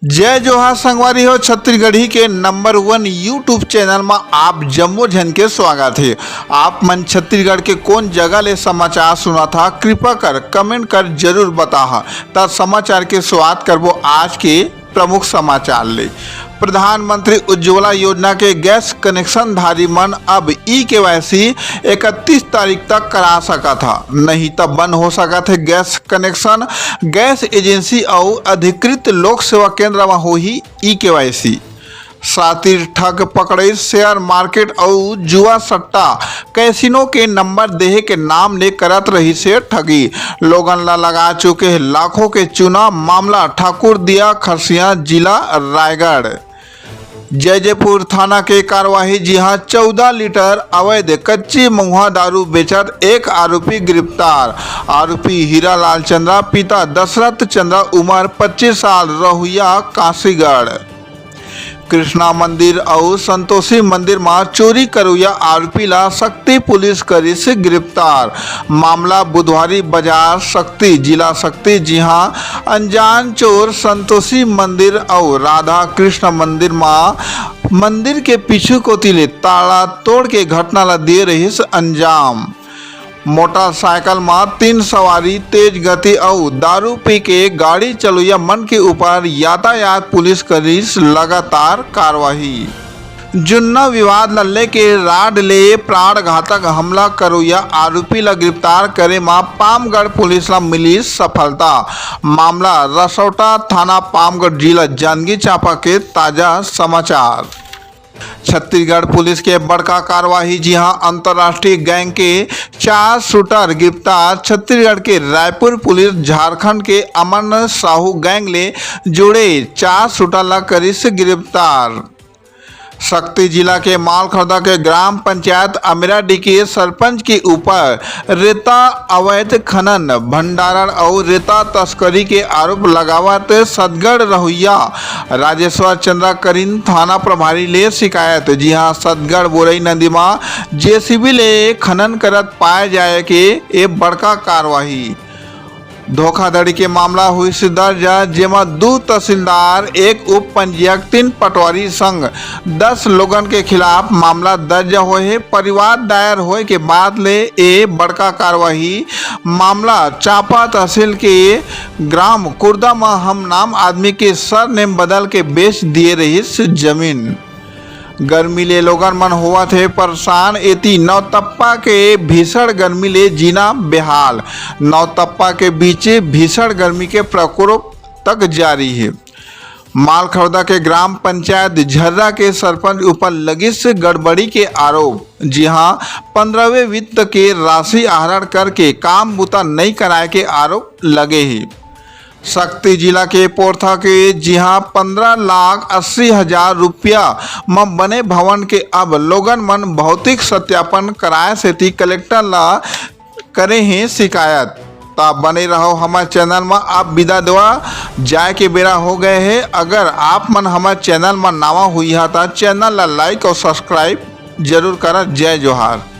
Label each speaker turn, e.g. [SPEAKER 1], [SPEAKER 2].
[SPEAKER 1] जय जोहार संगवारी हो। छत्तीसगढ़ी के नंबर 1 यूट्यूब चैनल में आप जम्मो झन के स्वागत है। आप मन छत्तीसगढ़ के कौन जगह ले समाचार सुना था, कृपा कर कमेंट कर जरूर बता। तब समाचार के शुरुआत करबो आज के प्रमुख समाचार ले। प्रधानमंत्री उज्ज्वला योजना के गैस कनेक्शन धारी मन अब ई-केवाईसी 31 तारीख तक करा सका था, नहीं तब बंद हो सका थे गैस कनेक्शन। गैस एजेंसी और अधिकृत लोक सेवा केंद्र में हो ही ई-केवाईसी। सातिर ठग पकड़े, शेयर मार्केट और जुआ सट्टा कैसीनो के नंबर देहे के नाम ले करत रही से ठगी। लोगन ला लगा चुके लाखों के चुना मामला ठाकुर दिया खरसिया जिला रायगढ़। जयजयपुर थाना के कार्यवाही, जी हां 14 लीटर अवैध कच्ची महुआ दारू बेचत एक आरोपी गिरफ्तार। आरोपी हीरालाल चंद्रा, पिता दशरथ चंद्रा, उम्र 25 साल, रहुइया काशीगढ़। कृष्णा मंदिर और संतोषी मंदिर में चोरी करुया आरोपी ला शक्ति पुलिस करी से गिरफ्तार। मामला बुधवारी बाजार शक्ति जिला शक्ति, जी हां अनजान चोर संतोषी मंदिर और राधा कृष्ण मंदिर में मंदिर के पीछे कोतिले ताला तोड़ के घटना ला दे रही से अंजाम। मोटरसाइकिल में 3 सवारी, तेज गति और दारू पी के गाड़ी चलुया मन के ऊपर यातायात पुलिस करी लगातार कार्रवाई। जुन्ना विवाद लल्ले के राड ले प्राण घातक हमला करुया आरोपी ला गिरफ्तार करे में पामगढ़ पुलिस ला मिली सफलता। मामला रसौटा थाना पामगढ़ जिला जांजगीर चांपा के ताजा समाचार। छत्तीसगढ़ पुलिस के बड़का कार्यवाही, जी हां अंतर्राष्ट्रीय गैंग के 4 शूटर गिरफ्तार। छत्तीसगढ़ के रायपुर पुलिस झारखंड के अमन साहू गैंग ले जुड़े 4 शूटर ला करी से गिरफ्तार। शक्ति जिला के मालखरदा के ग्राम पंचायत अमीराडी के सरपंच के ऊपर रेता अवैध खनन, भंडारण और रेता तस्करी के आरोप लगावत सदगढ़ रहुइया राजेश्वर चंद्रा करीन थाना प्रभारी ले शिकायत। जी हां सदगढ़ बोरई नदी में जेसीबी ले खनन करत पाए जाए के ए बड़का कार्यवाही। धोखाधड़ी के मामला हुई से दर्ज, जेमा 2 तहसीलदार, 1 उप पंजीयक, 3 पटवारी संग 10 लोगन के खिलाफ मामला दर्ज होए। परिवार दायर होए के बाद ले ए बड़का कार्यवाही। मामला चांपा तहसील के ग्राम कुर्दा में हम नाम आदमी के सरनेम बदल के बेच दिए रही जमीन। गर्मी ले लोगन मन हुआ थे परेशान, एती नौतप्पा के भीषण गर्मी ले जीना बेहाल। नौतप्पा के बीच भीषण गर्मी के प्रकोप तक जारी है। मालखरदा के ग्राम पंचायत झर्रा के सरपंच ऊपर लगी से गड़बड़ी के आरोप। जी हां 15वें वित्त के राशि आहरण करके काम बुता नहीं कराए के आरोप लगे हैं। शक्ति जिला के पोरथा के, जी हां 15,80,000 रुपया में बने भवन के अब लोगन मन भौतिक सत्यापन कराए से थी कलेक्टर ला करे हैं शिकायत। तब बने रहो हमारे चैनल में। आप विदा देवा जाए के बेरा हो गए हैं। अगर आप मन हमारे चैनल में नवा हुई है तो चैनल ला लाइक और सब्सक्राइब जरूर करा। जय जोहार।